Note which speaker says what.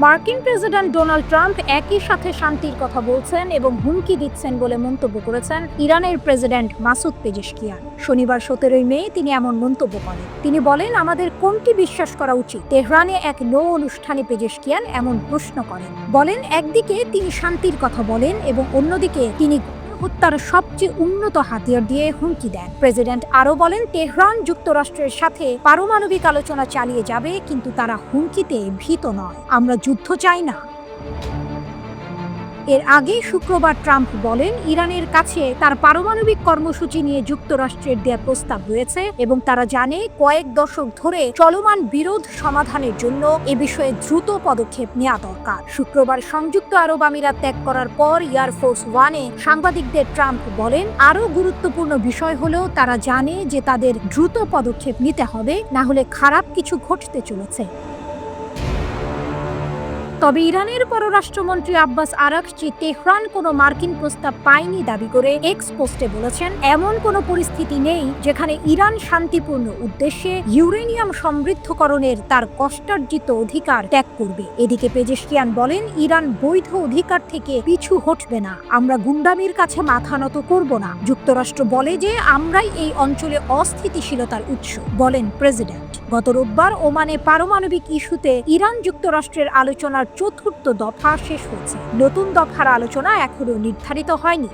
Speaker 1: মার্কিন president Donald Trump একই সাথে শান্তির কথা বলছেন এবং হুমকি দিচ্ছেন বলে মন্তব্য করেছেন ইরানের প্রেসিডেন্ট মাসুদ পেজেশকিয়ান। শনিবার 17 মে তিনি এমন মন্তব্য করেন। তিনি বলেন, আমাদের কোনটি বিশ্বাস করা উচিত? তেহরানে এক নৌ অনুষ্ঠানে পেজেশকিয়ান এমন প্রশ্ন করেন। বলেন, একদিকে তিনি শান্তির কথা বলেন এবং অন্যদিকে তিনি হত্যার সবচেয়ে উন্নত হাতিয়ার দিয়ে হুমকি দেন। প্রেসিডেন্ট আরও বলেন, তেহরান যুক্তরাষ্ট্রের সাথে পারমাণবিক আলোচনা চালিয়ে যাবে, কিন্তু তারা হুমকিতে ভীত নয়। আমরা যুদ্ধ চাই না। এর আগে শুক্রবার ট্রাম্প বলেন, ইরানের কাছে তার পারমাণবিক কর্মসূচি নিয়ে যুক্তরাষ্ট্রের দেয়া প্রস্তাব রয়েছে এবং তারা জানে কয়েক দশক ধরে চলমান বিরোধ সমাধানের জন্য এ বিষয়ে দ্রুত পদক্ষেপ নেওয়া দরকার। শুক্রবার সংযুক্ত আরব আমিরাত ত্যাগ করার পর এয়ারফোর্স ওয়ানে সাংবাদিকদের ট্রাম্প বলেন, আরও গুরুত্বপূর্ণ বিষয় হলো তারা জানে যে তাদের দ্রুত পদক্ষেপ নিতে হবে, না হলে খারাপ কিছু ঘটতে চলেছে। তবে ইরানের পররাষ্ট্রমন্ত্রী আব্বাস আরাকচি তেহরান কোনো মার্কিন প্রস্তাব পায়নি দাবি করে এক্স পোস্টে বলেছেন, এমন কোনো পরিস্থিতি নেই যেখানে ইরান শান্তিপূর্ণ উদ্দেশ্যে ইউরেনিয়াম সমৃদ্ধকরণের তার কষ্টার্জিত অধিকার ত্যাগ করবে। এদিকে পেজেশকিয়ান বলেন, ইরান বৈধ অধিকার থেকে পিছু হটবে না, আমরা গুন্ডামির কাছে মাথা নত করব না। যুক্তরাষ্ট্র বলে যে আমরাই এই অঞ্চলে অস্থিতিশীলতার উৎস, বলেন প্রেসিডেন্ট। গত রোববার ওমানে পারমাণবিক ইস্যুতে ইরান যুক্তরাষ্ট্রের আলোচনার চতুর্থ দফা শেষ হয়েছে। নতুন দফার আলোচনা এখনো নির্ধারিত হয়নি।